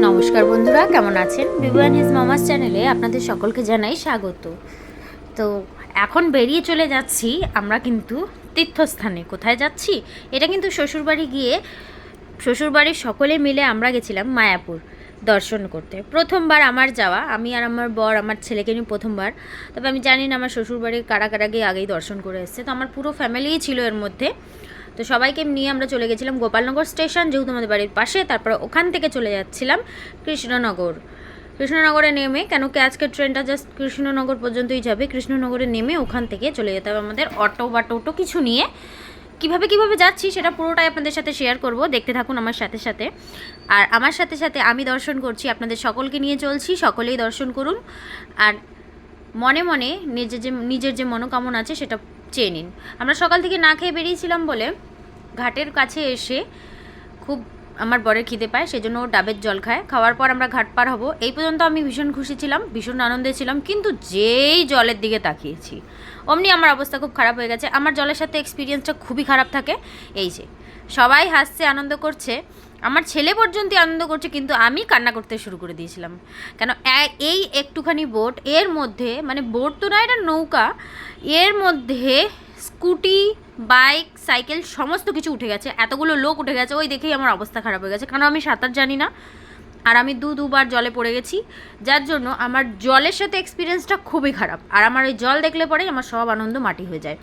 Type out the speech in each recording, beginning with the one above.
নমস্কার বন্ধুরা, কেমন আছেন? বিবু অ্যান্ড হিজ মামাস চ্যানেলে আপনাদের সকলকে জানাই স্বাগত। তো এখন বেরিয়ে চলে যাচ্ছি আমরা কিন্তু তীর্থস্থানে। কোথায় যাচ্ছি? এটা কিন্তু শ্বশুরবাড়ি গিয়ে শ্বশুরবাড়ির সকলে মিলে আমরা গেছিলাম মায়াপুর দর্শন করতে। প্রথমবার আমার যাওয়া, আমি আর আমার বর আমার ছেলেকে নিয়ে প্রথমবার। তবে আমি জানি না আমার শ্বশুরবাড়ির কারা কারা গিয়ে আগেই দর্শন করে এসছে, তো আমার পুরো ফ্যামিলিই ছিল এর মধ্যে। তো সবাইকে নিয়ে আমরা চলে গেছিলাম গোপালনগর স্টেশন, যেহেতু আমাদের বাড়ির পাশে। তারপর ওখান থেকে চলে যাচ্ছিলাম কৃষ্ণনগরে নেমে, কেন কি আজকের ট্রেনটা জাস্ট কৃষ্ণনগর পর্যন্তই যাবে। কৃষ্ণনগরে নেমে ওখান থেকে চলে যেতে হবে আমাদের অটো বা টোটো কিছু নিয়ে। কিভাবে যাচ্ছি সেটা পুরোটাই আপনাদের সাথে শেয়ার করব, দেখতে থাকুন আমার সাথে সাথে। আর আমার সাথে সাথে আমি দর্শন করছি, আপনাদের সকলকে নিয়ে চলছি, সকলেই দর্শন করুন। আর মনে মনে নিজের যে মনোকামনা আছে সেটা চেয়ে নিন। আমরা সকাল থেকে না খেয়ে বেরিয়েছিলাম বলে ঘাটের কাছে এসে খুব আমার বরের খিদে পায়, সেজন্য ও ডাবের জল খায়। খাওয়ার পর আমরা ঘাট পার হব। এই পর্যন্ত আমি ভীষণ খুশি ছিলাম, ভীষণ আনন্দে ছিলাম, কিন্তু যেই জলের দিকে তাকিয়েছি অমনি আমার অবস্থা খুব খারাপ হয়ে গেছে। আমার জলের সাথে এক্সপিরিয়েন্সটা খুবই খারাপ থাকে। এই যে সবাই হাসছে, আনন্দ করছে, আমার ছেলে পর্যন্ত আনন্দ করছে, কিন্তু আমি কান্না করতে শুরু করে দিয়েছিলাম। কেন এই একটুখানি বোট, এর মধ্যে মানে বোট তো না, এটা নৌকা, এর মধ্যে স্কুটি, বাইক, সাইকেল সমস্ত কিছু উঠে গেছে, এতগুলো লোক উঠে গেছে। ওই দেখেই আমার অবস্থা খারাপ হয়ে গেছে, কারণ আমি সাঁতার জানি না, আর আমি দুবার জলে পড়ে গেছি, যার জন্য আমার জলের সাথে এক্সপিরিয়েন্সটা খুবই খারাপ। আর আমার ওই জল দেখলে পরেই আমার সব আনন্দ মাটি হয়ে যায়।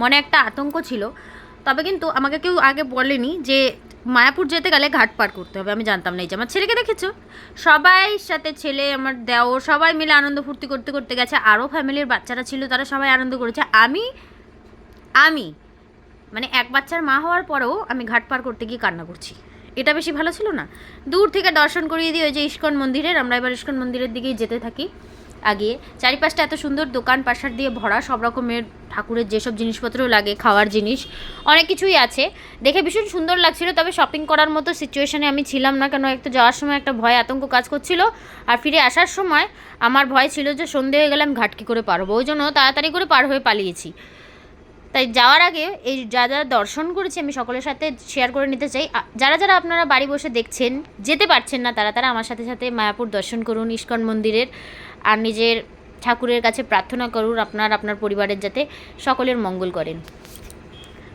মনে একটা আতঙ্ক ছিল। তবে কিন্তু আমাকে কেউ আগে বলেনি যে মায়াপুর যেতে গেলে ঘাট পার করতে হবে, আমি জানতাম না। এই যে আমার ছেলেকে দেখেছো, সবাই সাথে, ছেলে, আমার দেওর, সবাই মিলে আনন্দ ফুর্তি করতে করতে গেছে। আরও ফ্যামিলির বাচ্চারা ছিল, তারা সবাই আনন্দ করেছে। আমি মানে এক বাচ্চার মা হওয়ার পরেও আমি ঘাট পার করতে গিয়ে কান্না করছি। এটা বেশি ভালো ছিল না? দূর থেকে দর্শন করিয়ে দিয়ে ওই যে ইস্কন মন্দিরের, আমরা এবার ইস্কন মন্দিরের দিকেই যেতে থাকি। আগিয়ে চারিপাশটা এত সুন্দর দোকান পাশার দিয়ে ভরা, সব রকমের ঠাকুরের যেসব জিনিসপত্র লাগে, খাওয়ার জিনিস অনেক কিছুই আছে, দেখে ভীষণ সুন্দর লাগছিল। তবে শপিং করার মতো সিচুয়েশানে আমি ছিলাম না, কেন একটু যাওয়ার সময় একটা ভয় আতঙ্ক কাজ করছিল, আর ফিরে আসার সময় আমার ভয় ছিল যে সন্ধে হয়ে গেলে আমি ঘাট কী করে পারবো, ওই জন্য তাড়াতাড়ি করে পার হয়ে পালিয়েছি। তাই যাওয়ার আগে এই যা দর্শন করেছি আমি সকলের সাথে শেয়ার করে নিতে চাই। যারা যারা আপনারা বাড়ি বসে দেখছেন, যেতে পারছেন না, তারা আমার সাথে সাথে মায়াপুর দর্শন করুন, ইস্কন মন্দিরের, আর নিজের ঠাকুরের কাছে প্রার্থনা করুন আপনার পরিবারের যাতে সকলের মঙ্গল করেন।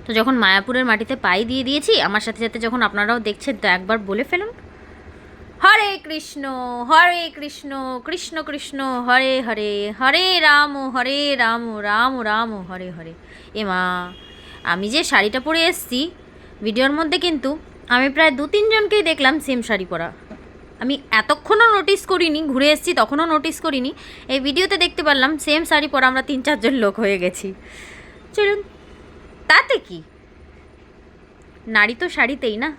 তো যখন মায়াপুরের মাটিতে পায়ে দিয়ে দিয়েছি, আমার সাথে সাথে যখন আপনারাও দেখছেন, তো একবার বলে ফেলুন, হরে কৃষ্ণ কৃষ্ণ কৃষ্ণ হরে হরে, হরে রাম রাম রাম হরে হরে। মা, আমি যে শাড়িটা পরে এসেছি ভিডিওর মধ্যে, কিন্তু আমি প্রায় 2-3 জনকেই দেখলাম সেম শাড়ি পরা। আমি এতক্ষণও নোটিস করিনি, ঘুরে এসেছি তখনও নোটিস করিনি, এই ভিডিওতে দেখতে পারলাম সেম শাড়ি পরা আমরা 3-4 জন লোক হয়ে গেছি। চলুন, তাতে কি, নারী তো শাড়িতেই না,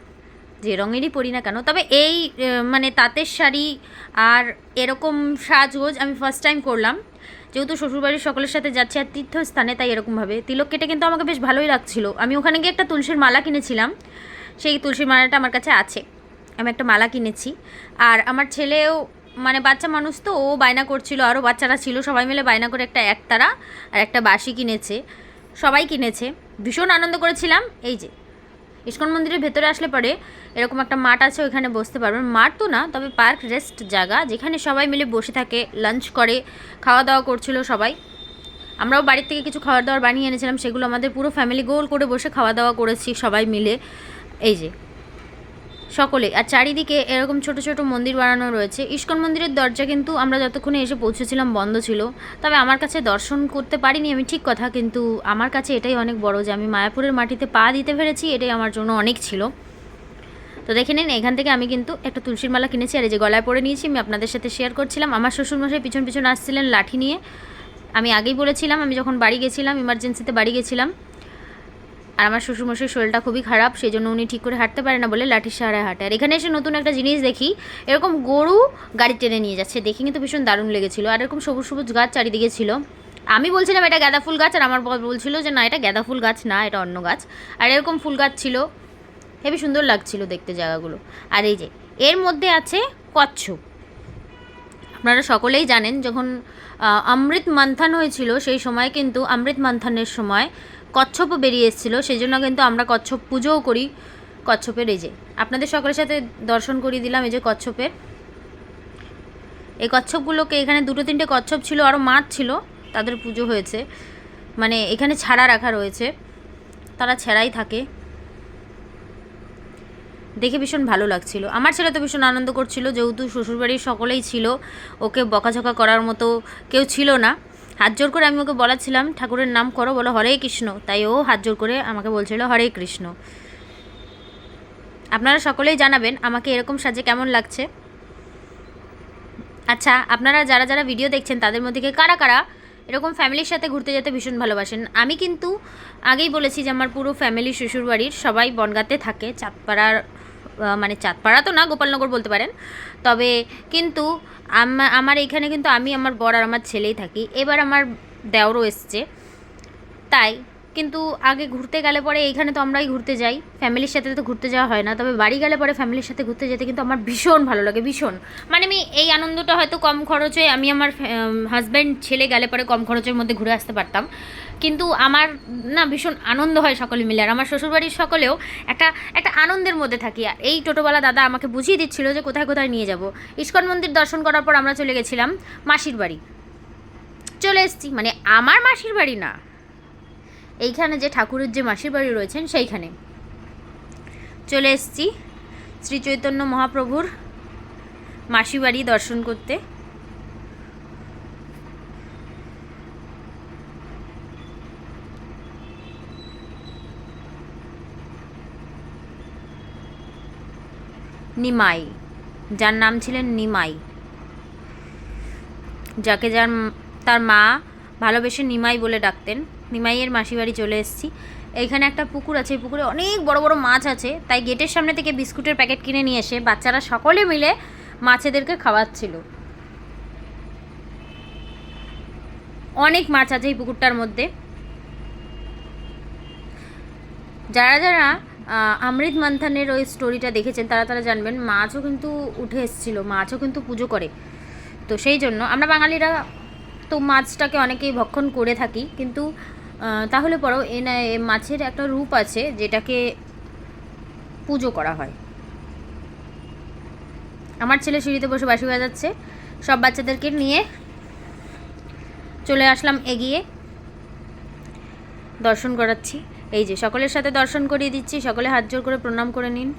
যে রঙেরই পরি না কেন। তবে এই মানে তাঁতের শাড়ি আর এরকম সাজগোজ আমি ফার্স্ট টাইম করলাম, যেহেতু শ্বশুরবাড়ির সকলের সাথে যাচ্ছি আর তীর্থস্থানে, তাই এরকমভাবে তিলক কেটে কিন্তু আমাকে বেশ ভালোই লাগছিল। আমি ওখানে গিয়ে একটা তুলসীর মালা কিনেছিলাম, সেই তুলসীর মালাটা আমার কাছে আছে, আমি একটা মালা কিনেছি। আর আমার ছেলেও মানে বাচ্চা মানুষ, তো ও বায়না করছিল, আরও বাচ্চারা ছিল, সবাই মিলে বায়না করে একটা একতারা আর একটা বাঁশি কিনেছে, সবাই কিনেছে, ভীষণ আনন্দ করেছিলাম। এই যে ইস্কন মন্দিরের ভেতরে আসলে পরে এরকম একটা মাঠ আছে, ওইখানে বসতে পারবেন। মাঠ তো না, তবে পার্ক, রেস্ট জায়গা, যেখানে সবাই মিলে বসে থাকে, লাঞ্চ করে, খাওয়া দাওয়া করছিল সবাই। আমরাও বাড়ির থেকে কিছু খাবার দাবার বানিয়ে এনেছিলাম, সেগুলো আমাদের পুরো ফ্যামিলি গোল করে বসে খাওয়া দাওয়া করেছি সবাই মিলে। এই যে সকলে, আর চারিদিকে এরকম ছোট ছোট মন্দির বানানো রয়েছে। ইস্কন মন্দিরের দরজা কিন্তু আমরা যতক্ষণে এসে পৌঁছেছিলাম বন্ধ ছিল, তবে আমার কাছে দর্শন করতে পারিনি আমি, ঠিক কথা, কিন্তু আমার কাছে এটাই অনেক বড় যে আমি মায়াপুরের মাটিতে পা দিতে পেরেছি, এটাই আমার জন্য অনেক ছিল। তো দেখে নিন, এখান থেকে আমি কিন্তু একটা তুলসীর মালা কিনেছি, আর এই যে গলায় পরে নিয়েছি, আমি আপনাদের সাথে শেয়ার করছিলাম। আমার শ্বশুরমশাই পিছন পিছন আসছিলেন লাঠি নিয়ে। আমি আগেই বলেছিলাম, আমি যখন বাড়ি গেছিলাম, ইমার্জেন্সিতে বাড়ি গেছিলাম, আর আমার শ্বশুরমশাইয়ের শরীরটা খুবই খারাপ, সেই জন্য উনি ঠিক করে হাঁটতে পারে না বলে লাঠির সাহারায় হাঁটে। আর এখানে এসে নতুন একটা জিনিস দেখি, এরকম গরু গাড়ি টেনে নিয়ে যাচ্ছে, দেখি কিন্তু ভীষণ দারুণ লেগেছিলো। আর এরকম সবুজ সবুজ গাছ চারিদিকে ছিল। আমি বলছিলাম এটা গাঁদা ফুল গাছ, আর আমার বলছিল যে না, এটা গাঁদা ফুল গাছ না, এটা অন্য গাছ। আর এরকম ফুল গাছ ছিল, হেবি সুন্দর লাগছিল দেখতে জায়গাগুলো। আর এই যে এর মধ্যে আছে কচ্ছপ। আপনারা সকলেই জানেন, যখন অমৃত মন্থন হয়েছিল সেই সময় কিন্তু অমৃত মন্থনের সময় কচ্ছপও বেরিয়ে এসেছিলো, সেই জন্য কিন্তু আমরা কচ্ছপ পুজোও করি। কচ্ছপের এই যে আপনাদের সকলের সাথে দর্শন করিয়ে দিলাম, এই যে কচ্ছপের এই কচ্ছপগুলোকে, এখানে 2-3টে কচ্ছপ ছিল, আরও মাছ ছিল, তাদের পুজো হয়েছে, মানে এখানে ছাড়া রাখা রয়েছে, তারা ছেঁড়াই থাকে। দেখে ভীষণ ভালো লাগছিল। আমার ছেলে তো ভীষণ আনন্দ করছিল, যেহেতু শ্বশুরবাড়ির সকলেই ছিল, ওকে বকাঝকা করার মতো কেউ ছিল না। হাত জোর করে আমি ওকে বলাচ্ছিলাম ঠাকুরের নাম করো, বলো হরে কৃষ্ণ, তাই ও হাত জোর করে আমাকে বলছিল হরে কৃষ্ণ। আপনারা সকলেই জানাবেন আমাকে এরকম সাজে কেমন লাগছে। আচ্ছা, আপনারা যারা যারা ভিডিও দেখছেন তাদের মধ্যে কারা কারা এরকম ফ্যামিলির সাথে ঘুরতে যেতে ভীষণ ভালোবাসেন? আমি কিন্তু আগেই বলেছি যে আমার পুরো ফ্যামিলি শ্বশুরবাড়ির সবাই বনগাঁতে থাকে, চাঁদপাড়ার, মানে চাঁদপাড়া তো না, গোপালনগর বলতে পারেন। তবে কিন্তু আমার এইখানে কিন্তু আমি, আমার বর আর আমার ছেলেই থাকি। এবার আমার দেওরও এসছে, তাই কিন্তু আগে ঘুরতে গেলে পরে এইখানে তো আমরাই ঘুরতে যাই, ফ্যামিলির সাথে তো ঘুরতে যাওয়া হয় না। তবে বাড়ি গেলে পরে ফ্যামিলির সাথে ঘুরতে যেতে কিন্তু আমার ভীষণ ভালো লাগে, ভীষণ। মানে আমি এই আনন্দটা হয়তো কম খরচে, আমি আমার হাজব্যান্ড ছেলে গেলে পরে কম খরচের মধ্যে ঘুরে আসতে পারতাম, কিন্তু আমার না ভীষণ আনন্দ হয় সকলে মিলে। আর আমার শ্বশুরবাড়ির সকলেও একটা একটা আনন্দের মধ্যে থাকি। আর এই টোটোওয়ালা দাদা আমাকে বুঝিয়ে দিচ্ছিল যে কোথায় কোথায় নিয়ে যাব। ইস্কন মন্দির দর্শন করার পর আমরা চলে গেছিলাম মাসির বাড়ি, চলে এসেছি, মানে আমার মাসির বাড়ি না, এইখানে যে ঠাকুরের যে মাসির বাড়ি রয়েছেন সেইখানে চলে এসেছি শ্রী চৈতন্য মহাপ্রভুর মাসি বাড়ি দর্শন করতে। নিমাই, যার নাম ছিলেন নিমাই, যাকে তার মা ভালোবেসে নিমাই বলে ডাকতেন, নিমাইয়ের মাসি বাড়ি চলে এসেছি। এইখানে একটা পুকুর আছে, পুকুরে অনেক বড় বড় মাছ আছে, তাই গেটের সামনে থেকে বিস্কুটের প্যাকেট কিনে নিয়ে এসে বাচ্চারা সকলে মিলে মাছেদেরকে খাওয়াচ্ছিল। অনেক মাছ আছে এই পুকুরটার মধ্যে। যারা যারা অমৃত মন্থনের ওই স্টোরিটা দেখেছেন তারা তারা জানবেন, মাছও কিন্তু উঠে এসেছিলো, মাছও কিন্তু পুজো করে। তো সেই জন্য আমরা বাঙালিরা তো মাছটাকে অনেকেই ভক্ষণ করে থাকি, কিন্তু তাহলে পরেও মাছের একটা রূপ আছে যেটাকে পুজো করা হয়। আমার ছেলে সিঁড়িতে বসে বাঁশি বাজাচ্ছে, সব বাচ্চাদেরকে নিয়ে চলে আসলাম এগিয়ে, দর্শন করাচ্ছি। এই যে সকলের সাথে দর্শন করিয়ে দিচ্ছি, সকলে হাত জোর করে প্রণাম করে নিন।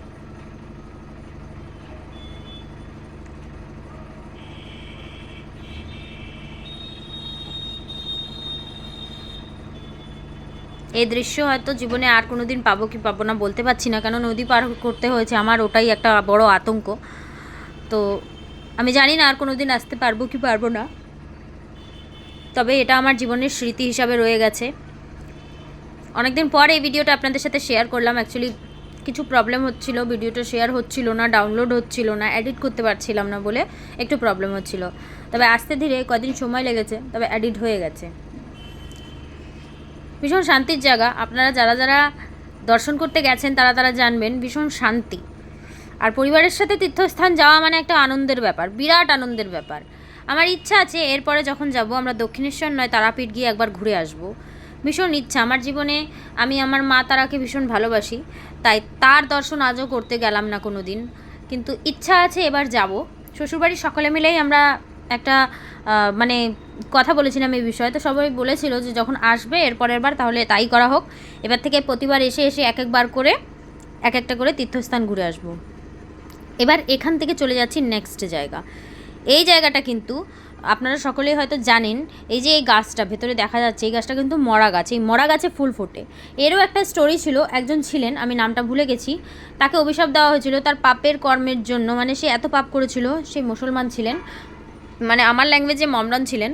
এই দৃশ্য হয়তো জীবনে আর কোনো দিন পাবো কি পাবো না বলতে পারছি না, কেন নদী পার করতে হয়েছে আমার, ওটাই একটা বড় আতঙ্ক। তো আমি জানি না আর কোনো দিন আসতে পারবো কি পারবো না, তবে এটা আমার জীবনের স্মৃতি হিসাবে রয়ে গেছে। অনেকদিন পর এই ভিডিওটা আপনাদের সাথে শেয়ার করলাম। অ্যাকচুয়ালি কিছু প্রবলেম হচ্ছিল, ভিডিওটা শেয়ার হচ্ছিল না, ডাউনলোড হচ্ছিল না, এডিট করতে পারছিলাম না বলে একটু প্রবলেম হচ্ছিল। তবে আস্তে ধীরে কদিন সময় লেগেছে, তবে এডিট হয়ে গেছে। ভীষণ শান্তির জায়গা, আপনারা যারা যারা দর্শন করতে গেছেন তারা তারা জানবেন, ভীষণ শান্তি। আর পরিবারের সাথে তীর্থস্থান যাওয়া মানে একটা আনন্দের ব্যাপার, বিরাট আনন্দের ব্যাপার। আমার ইচ্ছা আছে এরপরে যখন যাব আমরা দক্ষিণেশ্বর নয় তারাপীঠ গিয়ে একবার ঘুরে আসব, ভীষণ ইচ্ছা আমার জীবনে। আমি আমার মা তারাকে ভীষণ ভালোবাসি, তাই তার দর্শন আজও করতে গেলাম না কোনো দিন, কিন্তু ইচ্ছা আছে এবার যাব। শ্বশুরবাড়ির সকলে মিলেই আমরা একটা মানে কথা বলেছিলাম এই বিষয়ে, তো সবাই বলেছিল যে যখন আসবে এর পরের বার তাহলে তাই করা হোক। এবার থেকে প্রতিবার এসে এসে এক একবার করে এক একটা করে তীর্থস্থান ঘুরে আসব। এবার এখান থেকে চলে যাচ্ছি নেক্সট জায়গা। এই জায়গাটা কিন্তু আপনারা সকলেই হয়তো জানেন, এই যে এই গাছটা ভেতরে দেখা যাচ্ছে, এই গাছটা কিন্তু মরা গাছ, এই মরা গাছে ফুল ফোটে। এরও একটা স্টোরি ছিল, একজন ছিলেন, আমি নামটা ভুলে গেছি, তাকে অভিশাপ দেওয়া হয়েছিল তার পাপের কর্মের জন্য, মানে সে এত পাপ করেছিল, সে মুসলমান ছিলেন, মানে আমার ল্যাঙ্গুয়েজে মমরান ছিলেন,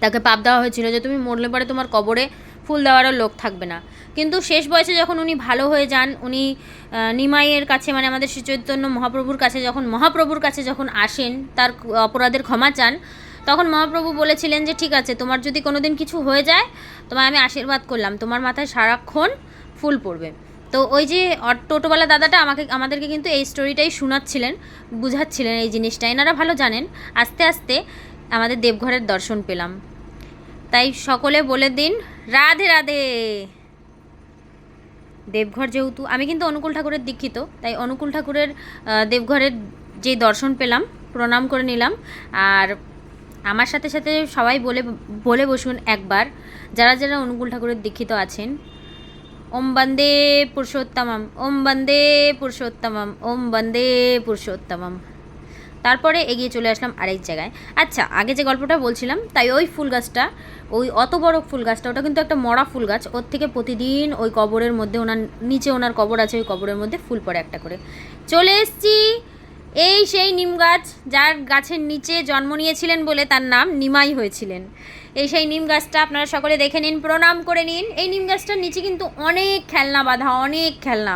তাকে পাপ দেওয়া হয়েছিল যে তুমি মরলে পরে তোমার কবরে ফুল দেওয়ারও লোক থাকবে না। কিন্তু শেষ বয়সে যখন উনি ভালো হয়ে যান, উনি নিমাইয়ের কাছে, মানে আমাদের শ্রী চৈতন্য মহাপ্রভুর কাছে যখন আসেন, তার অপরাধের ক্ষমা চান, তখন মহাপ্রভু বলেছিলেন যে ঠিক আছে, তোমার যদি কোনো দিন কিছু হয়ে যায়, তোমায় আমি আশীর্বাদ করলাম, তোমার মাথায় সারাক্ষণ ফুল পড়বে। তো ওই যে টোটোওয়ালা দাদাটা আমাদেরকে কিন্তু এই স্টোরিটাই শোনাচ্ছিলেন, বুঝাচ্ছিলেন এই জিনিসটা, এনারা ভালো জানেন। আস্তে আস্তে আমাদের দেবঘরের দর্শন পেলাম, তাই সকলে বলে দিন রাধে রাধে। দেবঘর যেহেতু, আমি কিন্তু অনুকূল ঠাকুরের দীক্ষিত, তাই অনুকূল ঠাকুরের দেবঘরের যে দর্শন পেলাম প্রণাম করে নিলাম। আর আমার সাথে সাথে সবাই বলে বলে বসুন একবার, যারা যারা অনুকূল ঠাকুরের দীক্ষিত আছেন, ওম বন্দে পুরুষোত্তমম, ওম বন্দে পুরুষোত্তমম, ওম বন্দে পুরুষোত্তমম। তারপরে এগিয়ে চলে আসলাম আরেক জায়গায়। আচ্ছা, আগে যে গল্পটা বলছিলাম, তাই ওই ফুল গাছটা, ওই অত বড় ফুল গাছটা, ওটা কিন্তু একটা মরা ফুল গাছ। ওর থেকে প্রতিদিন ওই কবরের মধ্যে, ওনার নিচে ওনার কবর আছে, ওই কবরের মধ্যে ফুল পড়ে একটা করে। চলে এসছি এই সেই নিম গাছ, যার গাছের নিচে জন্ম নিয়েছিলেন বলে তার নাম নিমাই হয়েছিলেন। এই সেই নিম গাছটা আপনারা সকলে দেখে নিন, প্রণাম করে নিন। এই নিম গাছটার নিচে কিন্তু অনেক খেলনা বাঁধা, অনেক খেলনা।